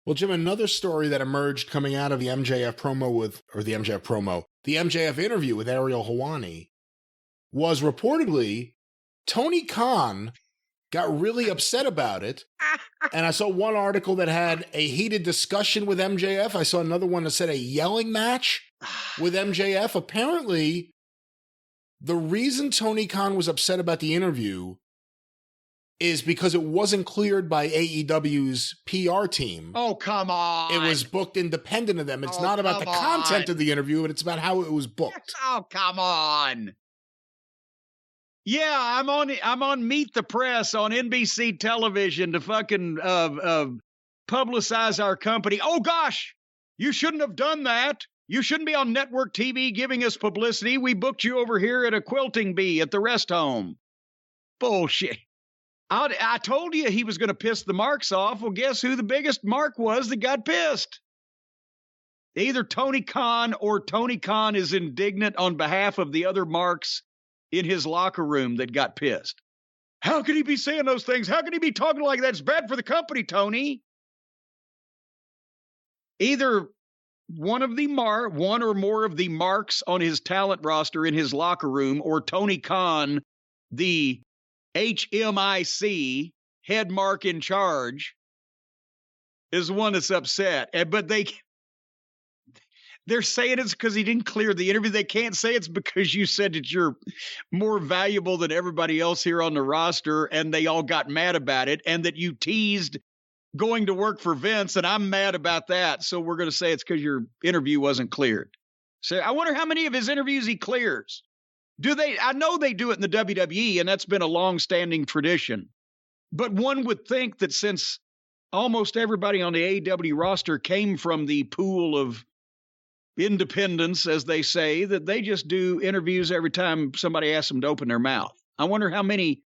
Well, Jim, another story that emerged coming out of the MJF the MJF interview with Ariel Helwani was reportedly Tony Khan got really upset about it. And I saw one article that had a heated discussion with MJF. I saw another one that said a yelling match with MJF. Apparently, the reason Tony Khan was upset about the interview is because it wasn't cleared by AEW's PR team. Oh, come on. It was booked independent of them. It's not about the content of the interview, but it's about how it was booked. Oh, come on. Yeah, I'm on Meet the Press on NBC television to fucking publicize our company. Oh, gosh, you shouldn't have done that. You shouldn't be on network TV giving us publicity. We booked you over here at a quilting bee at the rest home. Bullshit. I told you he was going to piss the marks off. Well, guess who the biggest mark was that got pissed? Either Tony Khan or Tony Khan is indignant on behalf of the other marks in his locker room that got pissed. How could he be saying those things? How could he be talking like that? It's bad for the company, Tony. Either one or more of the marks on his talent roster in his locker room, or Tony Khan, the HMIC head mark in charge, is the one that's upset. But they're saying it's because he didn't clear the interview. They can't say it's because you said that you're more valuable than everybody else here on the roster, and they all got mad about it, and that you teased going to work for Vince, and I'm mad about that. So we're going to say it's because your interview wasn't cleared. So I wonder how many of his interviews he clears. I know they do it in the WWE, and that's been a long-standing tradition. But one would think that since almost everybody on the AEW roster came from the pool of independence, as they say, that they just do interviews every time somebody asks them to open their mouth. I wonder how many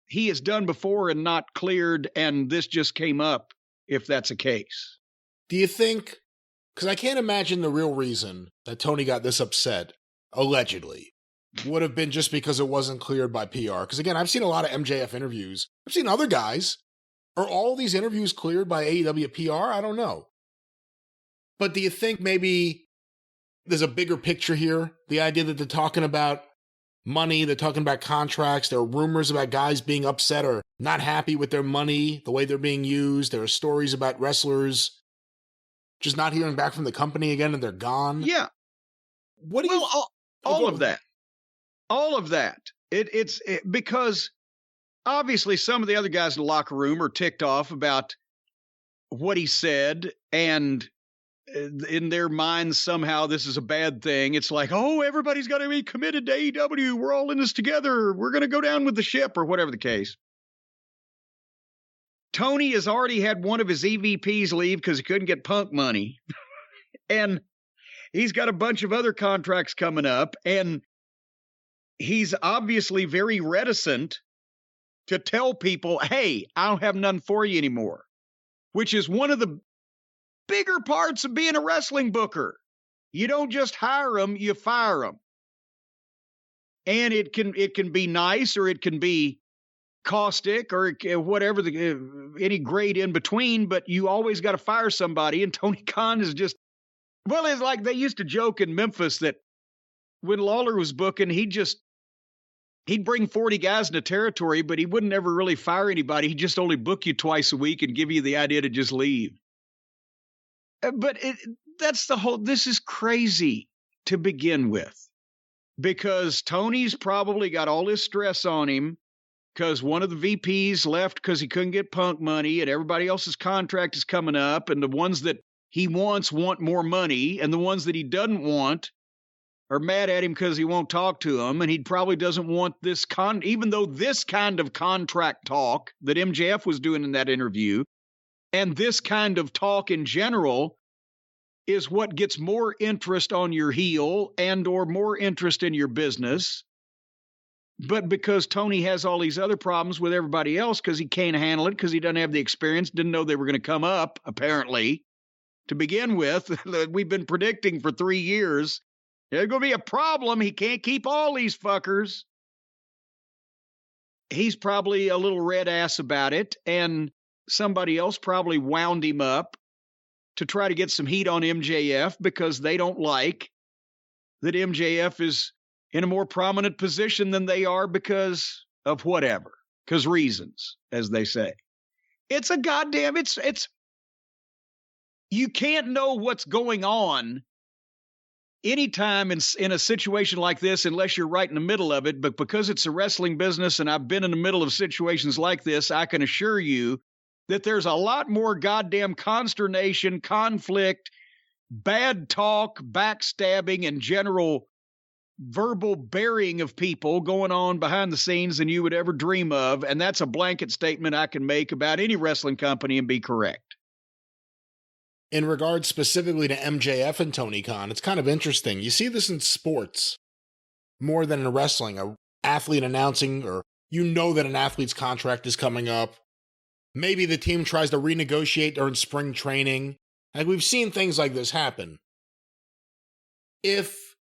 he has done before and not cleared, and this just came up, if that's the case. Do you think, because I can't imagine the real reason that Tony got this upset, allegedly, would have been just because it wasn't cleared by PR. Because again, I've seen a lot of MJF interviews. I've seen other guys. Are all these interviews cleared by AEW PR? I don't know. But do you think maybe there's a bigger picture here? The idea that they're talking about money, they're talking about contracts, there are rumors about guys being upset or not happy with their money, the way they're being used. There are stories about wrestlers just not hearing back from the company again and they're gone. Yeah. What do you... All of that. All of that. It's because obviously some of the other guys in the locker room are ticked off about what he said, and in their minds somehow this is a bad thing. It's like, oh, everybody's got to be committed to AEW. We're all in this together. We're going to go down with the ship, or whatever the case. Tony has already had one of his EVPs leave because he couldn't get Punk money. And he's got a bunch of other contracts coming up, and he's obviously very reticent to tell people, hey, I don't have none for you anymore, which is one of the bigger parts of being a wrestling booker. You don't just hire them, you fire them. And it can be nice, or it can be caustic, or whatever, any grade in between, but you always got to fire somebody. And Tony Khan is just, well, it's like they used to joke in Memphis that when Lawler was booking, he'd bring 40 guys into territory, but he wouldn't ever really fire anybody. He'd just only book you twice a week and give you the idea to just leave. But this is crazy to begin with, because Tony's probably got all this stress on him because one of the VPs left because he couldn't get Punk money, and everybody else's contract is coming up, and the ones that he wants want more money, and the ones that he doesn't want are mad at him because he won't talk to them, and he probably doesn't want this even though this kind of contract talk that MJF was doing in that interview, and this kind of talk in general, is what gets more interest on your heel and or more interest in your business. But because Tony has all these other problems with everybody else because he can't handle it, because he doesn't have the experience, didn't know they were going to come up, apparently, to begin with, we've been predicting for 3 years, there's going to be a problem. He can't keep all these fuckers. He's probably a little red ass about it, and somebody else probably wound him up to try to get some heat on MJF because they don't like that MJF is in a more prominent position than they are because of whatever, because reasons, as they say. It's a goddamn, it's, you can't know what's going on anytime in a situation like this unless you're right in the middle of it. But because it's a wrestling business and I've been in the middle of situations like this, I can assure you that there's a lot more goddamn consternation, conflict, bad talk, backstabbing, and general verbal burying of people going on behind the scenes than you would ever dream of. And that's a blanket statement I can make about any wrestling company and be correct. In regards specifically to MJF and Tony Khan, it's kind of interesting. You see this in sports more than in wrestling. An athlete announcing, or you know that an athlete's contract is coming up. Maybe the team tries to renegotiate during spring training. Like, we've seen things like this happen. If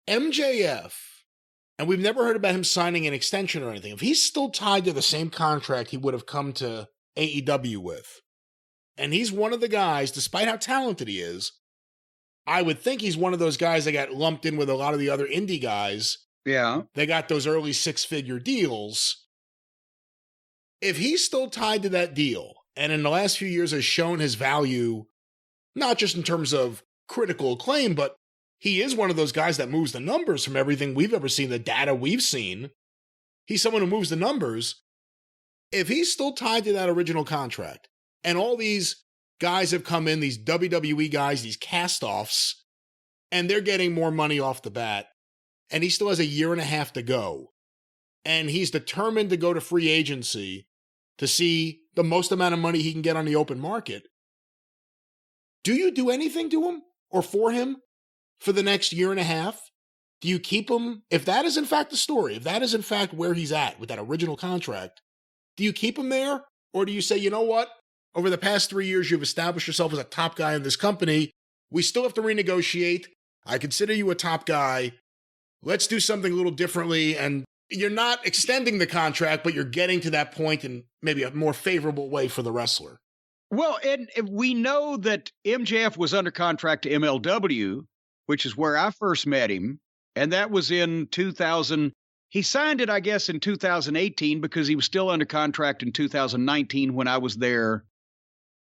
MJF, and we've never heard about him signing an extension or anything, if he's still tied to the same contract he would have come to AEW with, and he's one of the guys, despite how talented he is, I would think he's one of those guys that got lumped in with a lot of the other indie guys. Yeah. They got those early six-figure deals. If he's still tied to that deal, and in the last few years has shown his value, not just in terms of critical acclaim, but he is one of those guys that moves the numbers from everything we've ever seen, the data we've seen. He's someone who moves the numbers. If he's still tied to that original contract, and all these guys have come in, these WWE guys, these cast-offs, and they're getting more money off the bat, and he still has a year and a half to go, and he's determined to go to free agency to see the most amount of money he can get on the open market, do you do anything to him or for him for the next year and a half? Do you keep him? If that is in fact the story, if that is in fact where he's at with that original contract, do you keep him there? Or do you say, you know what? Over the past 3 years, you've established yourself as a top guy in this company. We still have to renegotiate. I consider you a top guy. Let's do something a little differently. And you're not extending the contract, but you're getting to that point in maybe a more favorable way for the wrestler. Well, and we know that MJF was under contract to MLW, which is where I first met him. And that was in 2000. He signed it, I guess, in 2018 because he was still under contract in 2019 when I was there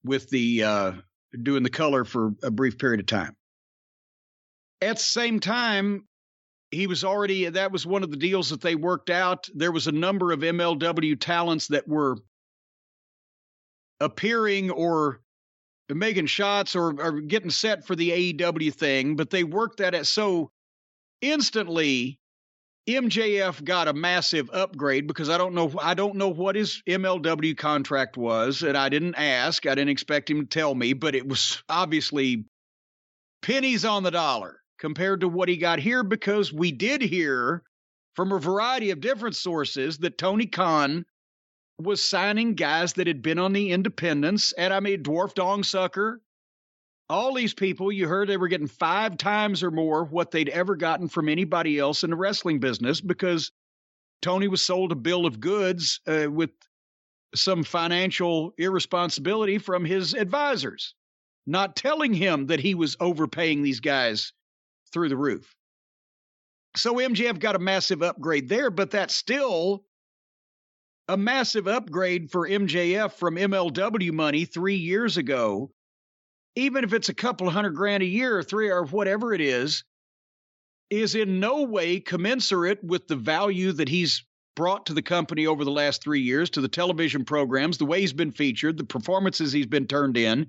with the doing the color for a brief period of time. At the same time, he was already, that was one of the deals that they worked out. There was a number of MLW talents that were appearing or making shots or getting set for the AEW thing, but they worked that at so instantly. MJF got a massive upgrade because I don't know what his MLW contract was, and I didn't ask. I didn't expect him to tell me, but it was obviously pennies on the dollar compared to what he got here, because we did hear from a variety of different sources that Tony Khan was signing guys that had been on the independents, and I mean, Dwarf Dong Sucker, all these people, you heard they were getting 5 times or more what they'd ever gotten from anybody else in the wrestling business, because Tony was sold a bill of goods with some financial irresponsibility from his advisors, not telling him that he was overpaying these guys through the roof. So MJF got a massive upgrade there, but that's still a massive upgrade for MJF from MLW money 3 years ago. Even if it's a couple of $100,000 a year or 3 or whatever it is in no way commensurate with the value that he's brought to the company over the last 3 years, to the television programs, the way he's been featured, the performances he's been turned in.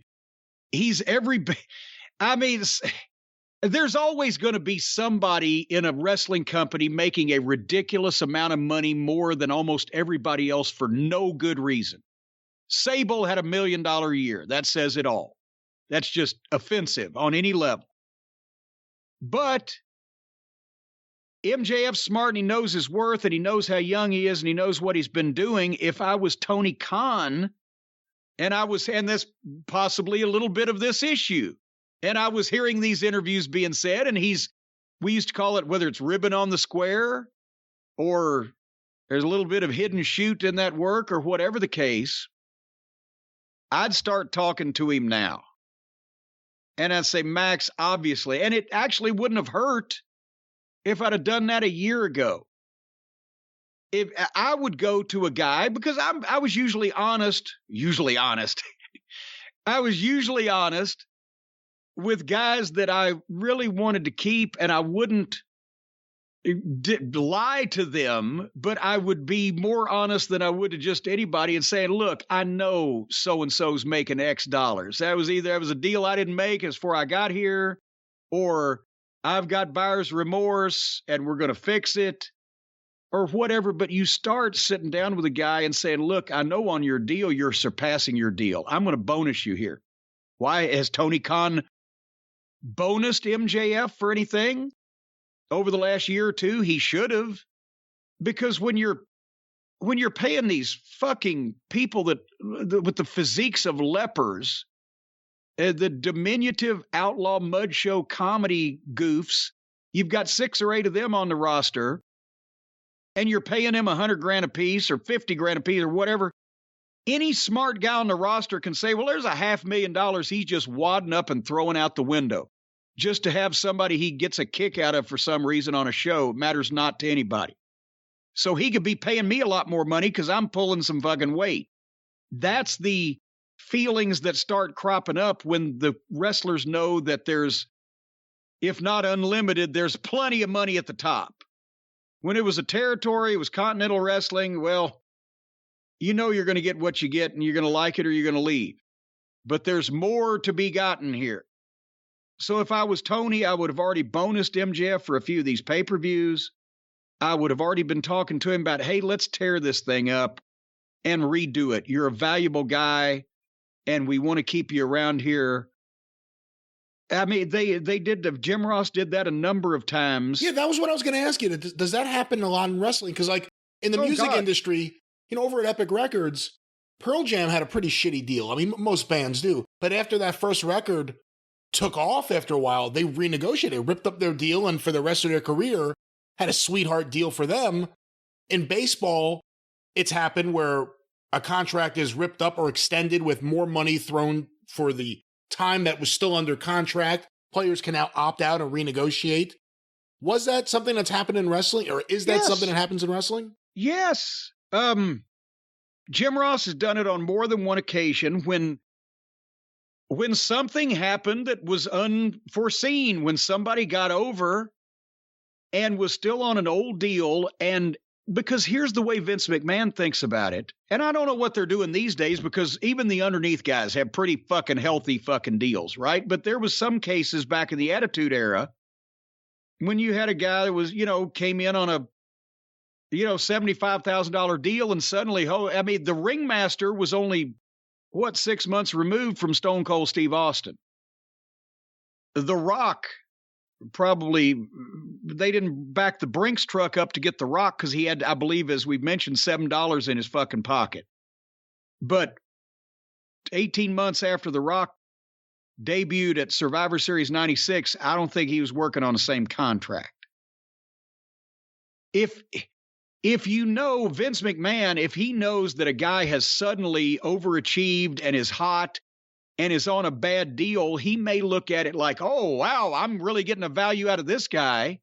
There's always going to be somebody in a wrestling company making a ridiculous amount of money more than almost everybody else for no good reason. Sable had $1 million a year. That says it all. That's just offensive on any level. But MJF's smart and he knows his worth and he knows how young he is and he knows what he's been doing. If I was Tony Khan and that's possibly a little bit of this issue, and I was hearing these interviews being said, and we used to call it, whether it's ribbon on the square or there's a little bit of hidden shoot in that work or whatever the case, I'd start talking to him now. And I'd say, Max, obviously. And it actually wouldn't have hurt if I'd have done that a year ago. If I would go to a guy, because I was usually honest. I was usually honest with guys that I really wanted to keep, and I wouldn't lie to them, but I would be more honest than I would to just anybody and saying, look, I know so-and-so's making X dollars. That was a deal I didn't make as before I got here, or I've got buyer's remorse and we're going to fix it, or whatever. But you start sitting down with a guy and saying, look, I know on your deal, you're surpassing your deal. I'm going to bonus you here. Why has Tony Khan bonused MJF for anything over the last year or two? He should have, because when you're paying these fucking people with the physiques of lepers, the diminutive outlaw mud show comedy goofs, you've got 6 or 8 of them on the roster, and you're paying them $100,000 a piece or $50,000 a piece or whatever. Any smart guy on the roster can say, well, there's $500,000 he's just wadding up and throwing out the window just to have somebody he gets a kick out of for some reason on a show. It matters not to anybody. So he could be paying me a lot more money because I'm pulling some fucking weight. That's the feelings that start cropping up when the wrestlers know that there's, if not unlimited, there's plenty of money at the top. When it was a territory, it was Continental Wrestling, well, you know you're going to get what you get and you're going to like it or you're going to leave. But there's more to be gotten here. So if I was Tony, I would have already bonused MJF for a few of these pay-per-views. I would have already been talking to him about, hey, let's tear this thing up and redo it. You're a valuable guy, and we want to keep you around here. I mean, Jim Ross did that a number of times. Yeah, that was what I was going to ask you. Does that happen a lot in wrestling? Because like in the music industry, over at Epic Records, Pearl Jam had a pretty shitty deal. I mean, most bands do. But after that first record took off after a while, they renegotiated, ripped up their deal, and for the rest of their career, had a sweetheart deal for them. In baseball, it's happened where a contract is ripped up or extended with more money thrown for the time that was still under contract. Players can now opt out and renegotiate. Was that something that's happened in wrestling, or is that something that happens in wrestling? Yes. Jim Ross has done it on more than one occasion when something happened that was unforeseen, when somebody got over and was still on an old deal. And because here's the way Vince McMahon thinks about it. And I don't know what they're doing these days, because even the underneath guys have pretty fucking healthy fucking deals, right? But there was some cases back in the Attitude Era when you had a guy that was, came in on a, $75,000 deal, and suddenly, the ringmaster was only, 6 months removed from Stone Cold Steve Austin. The Rock, probably, they didn't back the Brinks truck up to get The Rock because he had, I believe, as we've mentioned, $7 in his fucking pocket. But 18 months after The Rock debuted at Survivor Series 96, I don't think he was working on the same contract. If Vince McMahon, if he knows that a guy has suddenly overachieved and is hot and is on a bad deal, he may look at it like, oh, wow, I'm really getting a value out of this guy.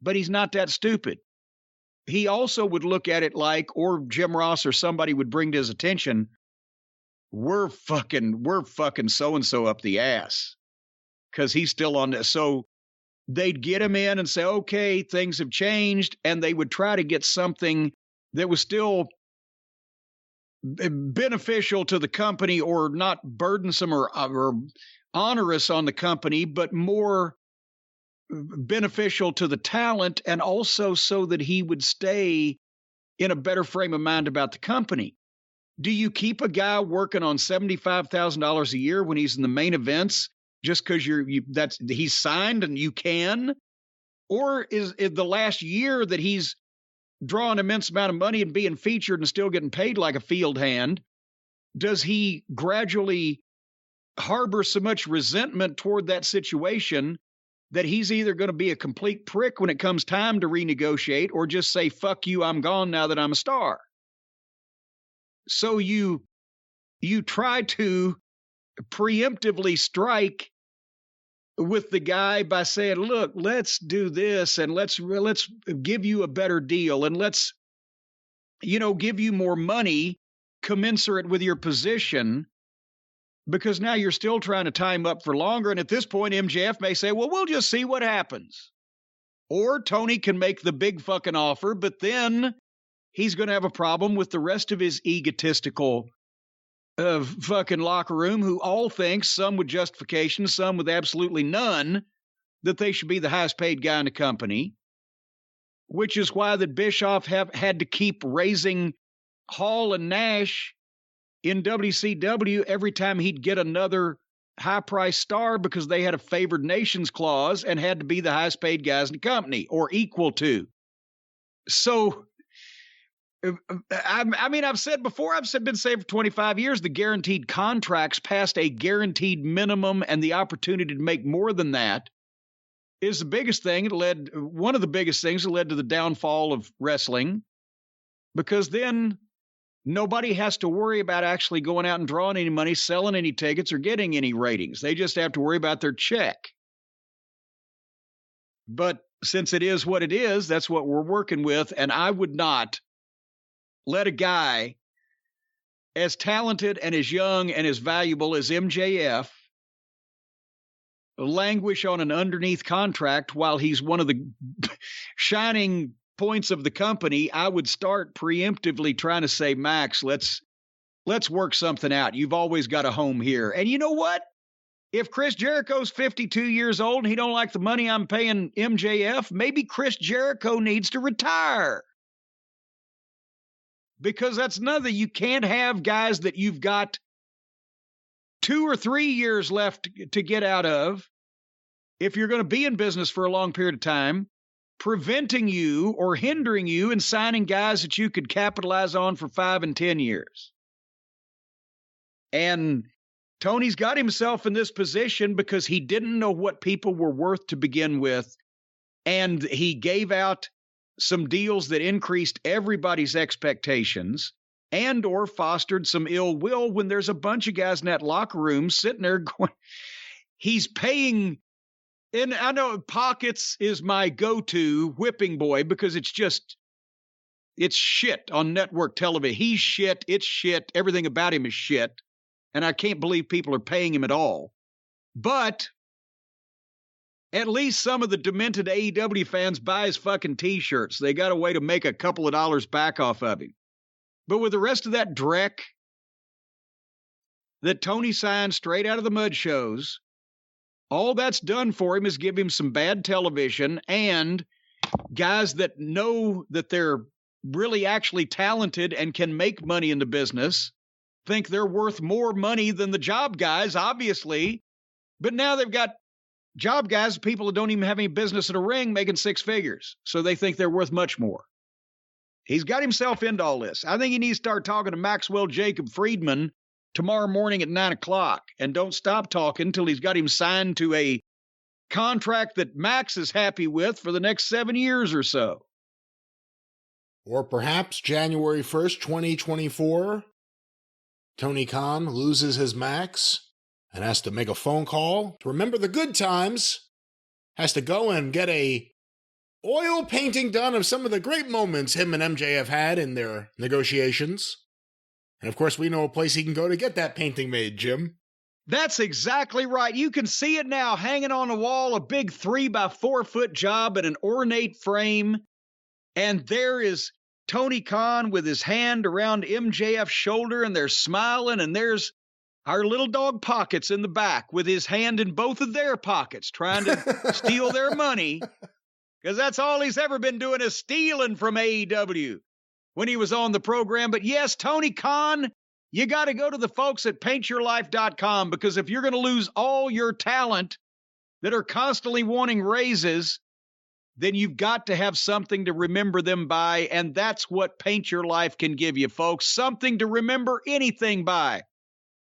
But he's not that stupid. He also would look at it like, or Jim Ross or somebody would bring to his attention, we're fucking so-and-so up the ass because he's still on this. So they'd get him in and say, okay, things have changed. And they would try to get something that was still beneficial to the company, or not burdensome or onerous on the company, but more beneficial to the talent, and also so that he would stay in a better frame of mind about the company. Do you keep a guy working on $75,000 a year when he's in the main events just because he's signed and you can? Or is it the last year that he's drawing an immense amount of money and being featured and still getting paid like a field hand? Does he gradually harbor so much resentment toward that situation that he's either going to be a complete prick when it comes time to renegotiate, or just say, fuck you, I'm gone now that I'm a star? So you try to preemptively strike with the guy by saying, look, let's do this and let's give you a better deal and let's, give you more money commensurate with your position, because now you're still trying to tie him up for longer. And at this point, MJF may say, well, we'll just see what happens. Or Tony can make the big fucking offer, but then he's going to have a problem with the rest of his egotistical fucking locker room, who all thinks, some with justification, some with absolutely none, that they should be the highest paid guy in the company, which is why that Bischoff had to keep raising Hall and Nash in WCW every time he'd get another high-priced star, because they had a favored nations clause and had to be the highest paid guys in the company or equal to. So, I mean, I've said before, been saying for 25 years, the guaranteed contracts past a guaranteed minimum and the opportunity to make more than that is the biggest thing. One of the biggest things that led to the downfall of wrestling, because then nobody has to worry about actually going out and drawing any money, selling any tickets, or getting any ratings. They just have to worry about their check. But since it is what it is, that's what we're working with. And I would not let a guy as talented and as young and as valuable as MJF languish on an underneath contract while he's one of the shining points of the company. I would start preemptively trying to say, Max, let's work something out. You've always got a home here. And you know what? If Chris Jericho's 52 years old and he don't like the money I'm paying MJF, maybe Chris Jericho needs to retire. Because that's another, you can't have guys that you've got 2 or 3 years left to get out of, if you're going to be in business for a long period of time, preventing you or hindering you in signing guys that you could capitalize on for 5 and 10 years. And Tony's got himself in this position because he didn't know what people were worth to begin with. And he gave out some deals that increased everybody's expectations and or fostered some ill will when there's a bunch of guys in that locker room sitting there going, he's paying. And I know Pockets is my go-to whipping boy because it's shit on network television. He's shit. It's shit. Everything about him is shit. And I can't believe people are paying him at all. But at least some of the demented AEW fans buy his fucking T-shirts. They got a way to make a couple of dollars back off of him. But with the rest of that dreck that Tony signed straight out of the mud shows, all that's done for him is give him some bad television, and guys that know that they're really actually talented and can make money in the business think they're worth more money than the job guys, obviously. But now they've got job guys, people that don't even have any business in a ring, making 6 figures. So they think they're worth much more. He's got himself into all this. I think he needs to start talking to Maxwell Jacob Friedman tomorrow morning at 9 o'clock, and don't stop talking until he's got him signed to a contract that Max is happy with for the next 7 years or so. Or perhaps January 1st, 2024, Tony Khan loses his Max and has to make a phone call to remember the good times, has to go and get a oil painting done of some of the great moments him and MJF had in their negotiations. And of course, we know a place he can go to get that painting made, Jim. That's exactly right. You can see it now hanging on the wall, a big 3x4 foot job in an ornate frame. And there is Tony Khan with his hand around MJF's shoulder, and they're smiling. And there's our little dog Pockets in the back with his hand in both of their pockets, trying to steal their money. Because that's all he's ever been doing is stealing from AEW when he was on the program. But yes, Tony Khan, you got to go to the folks at paintyourlife.com, because if you're going to lose all your talent that are constantly wanting raises, then you've got to have something to remember them by. And that's what Paint Your Life can give you, folks. Something to remember anything by.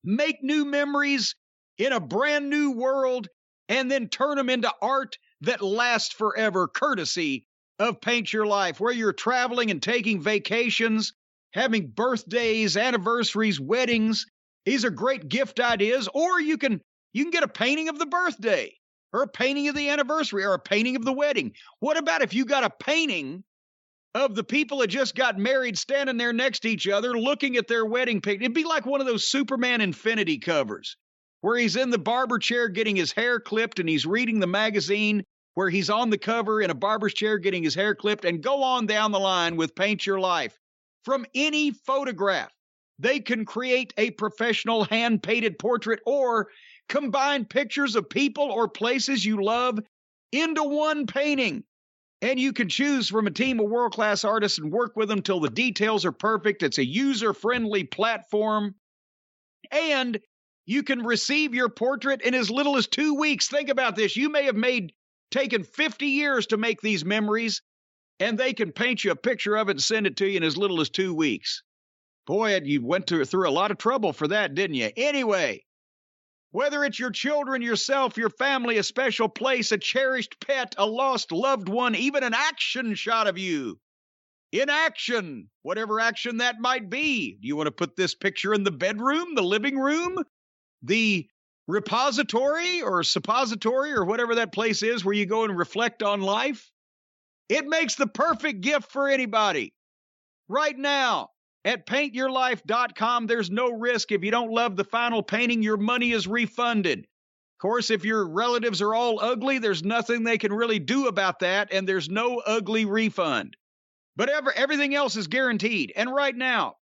Make new memories in a brand new world and then turn them into art that lasts forever, courtesy of Paint Your Life, where you're traveling and taking vacations, having birthdays, anniversaries, weddings. These are great gift ideas. Or you can get a painting of the birthday. or a painting of the anniversary or a painting of the wedding. What about if you got a painting of the people that just got married standing there next to each other looking at their wedding picture? It'd be like one of those Superman Infinity covers where he's in the barber chair getting his hair clipped and he's reading the magazine where he's on the cover in a barber's chair getting his hair clipped, and go on down the line with Paint Your Life. From any photograph, they can create a professional hand-painted portrait or combine pictures of people or places you love into one painting. And you can choose from a team of world-class artists and work with them till the details are perfect. It's a user-friendly platform. And you can receive your portrait in as little as 2 weeks. Think about this. You may have taken 50 years to make these memories, and they can paint you a picture of it and send it to you in as little as 2 weeks. Boy, you went through a lot of trouble for that, didn't you? Anyway, whether it's your children, yourself, your family, a special place, a cherished pet, a lost loved one, even an action shot of you in action, whatever action that might be. Do you want to put this picture in the bedroom, the living room, the repository or suppository or whatever that place is where you go and reflect on life? It makes the perfect gift for anybody. Right now, at paintyourlife.com, there's no risk. If you don't love the final painting, your money is refunded. Of course, if your relatives are all ugly, there's nothing they can really do about that, and there's no ugly refund. But everything else is guaranteed. And right now,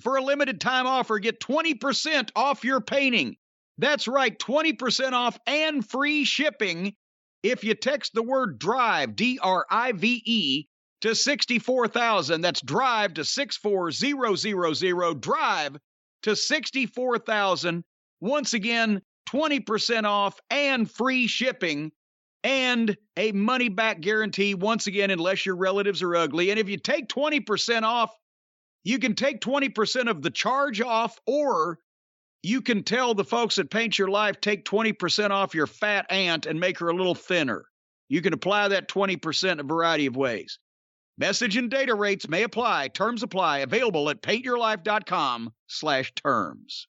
for a limited time offer, get 20% off your painting. That's right, 20% off and free shipping if you text the word DRIVE, D-R-I-V-E, to 64,000. That's DRIVE to 64000. DRIVE to 64,000. Once again, 20% off and free shipping and a money-back guarantee, once again, unless your relatives are ugly. And if you take 20% off, you can take 20% of the charge off, or you can tell the folks at Paint Your Life, take 20% off your fat aunt and make her a little thinner. You can apply that 20% in a variety of ways. Message and data rates may apply. Terms apply. Available at paintyourlife.com/terms.